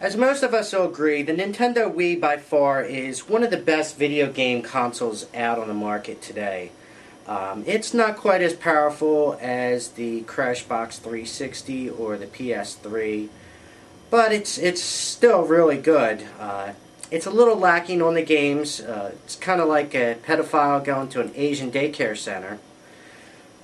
As most of us will agree, the Nintendo Wii by far is one of the best video game consoles out on the market today. It's not quite as powerful as the Crashbox 360 or the PS3, but it's still really good. It's a little lacking on the games. It's kind of like a pedophile going to an Asian daycare center.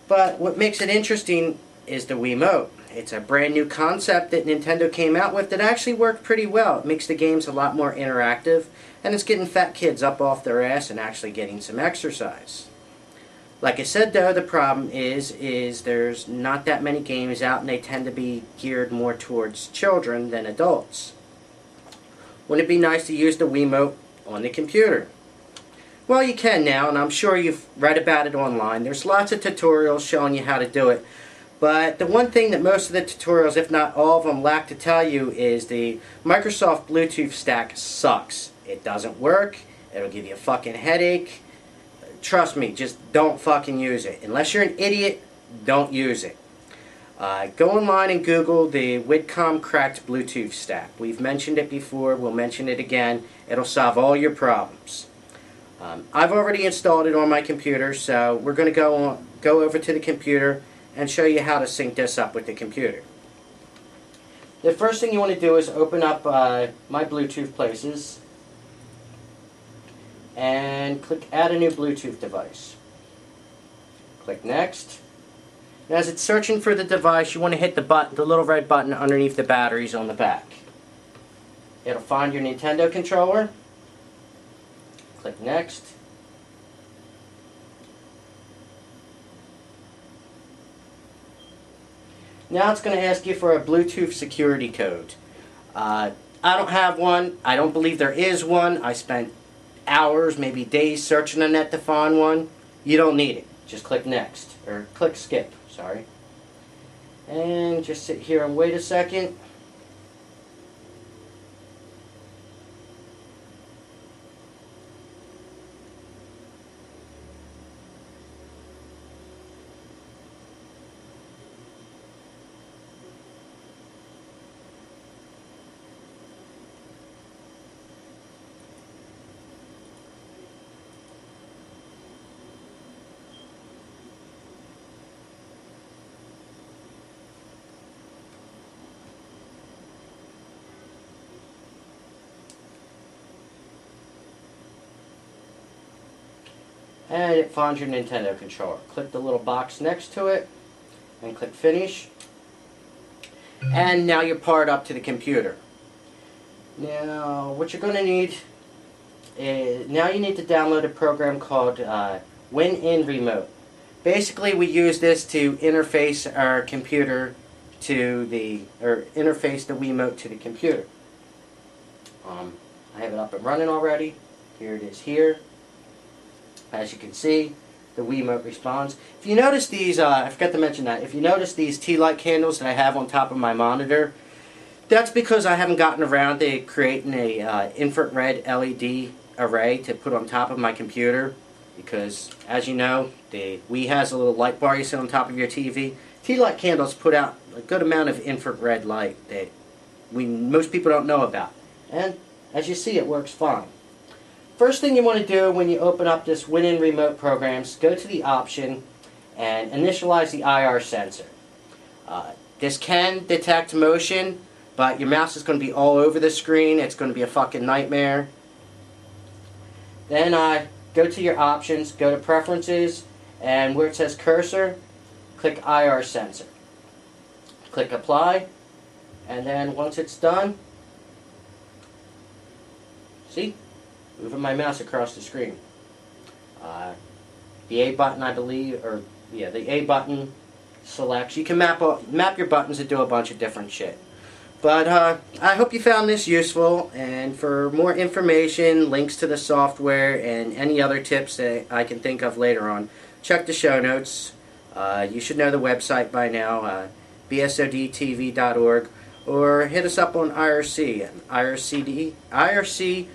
But what makes it interesting is the WIImote. It's a brand new concept that Nintendo came out with that actually worked pretty well. It makes the games a lot more interactive, and it's getting fat kids up off their ass and actually getting some exercise. Like I said though, the problem is there's not that many games out, and they tend to be geared more towards children than adults. Wouldn't it be nice to use the WIImote on the computer? Well, you can now, and I'm sure you've read about it online. There's lots of tutorials showing you how to do it. But the one thing that most of the tutorials, if not all of them, lack to tell you is the Microsoft Bluetooth stack sucks. It doesn't work. It'll give you a fucking headache. Trust me, just don't fucking use it. Unless you're an idiot, don't use it. Go online and Google the WIImote cracked Bluetooth stack. We've mentioned it before. We'll mention it again. It'll solve all your problems. I've already installed it on my computer, so we're going to go over to the computer and show you how to sync this up with the computer. The first thing you want to do is open up My Bluetooth Places and click Add a New Bluetooth Device. Click Next. And as it's searching for the device, you want to hit the little red button underneath the batteries on the back. It'll find your Nintendo controller. Click Next. Now it's going to ask you for a Bluetooth security code. I don't have one. I don't believe there is one. I spent hours, maybe days, searching the net to find one. You don't need it. Just click Next. Or click Skip, sorry. And just sit here and wait a second. And it finds your Nintendo controller. Click the little box next to it and click Finish. And now you're powered up to the computer. Now what you're going to need is, now you need to download a program called WIImote. Basically we use this to interface our computer to interface the WIImote to the computer. I have it up and running already. Here it is here. As you can see, the WIImote responds. If you notice these, I forgot to mention that, if you notice these tea light candles that I have on top of my monitor, that's because I haven't gotten around to creating a infrared LED array to put on top of my computer. Because, as you know, the Wii has a little light bar you sit on top of your TV. Tea light candles put out a good amount of infrared light that most people don't know about. And, as you see, it works fine. First thing you want to do when you open up this WIImote programs, go to the option and initialize the IR sensor. This can detect motion, but your mouse is going to be all over the screen. It's going to be a fucking nightmare. Then go to your options, go to preferences, and where it says cursor, click IR sensor. Click apply, and then once it's done, see? Moving my mouse across the screen. The A button, I believe, the A button selects. You can map your buttons to do a bunch of different shit. But I hope you found this useful, and for more information, links to the software, and any other tips that I can think of later on, check the show notes. You should know the website by now, bsodtv.org, or hit us up on IRC, irc.bsodirc.org.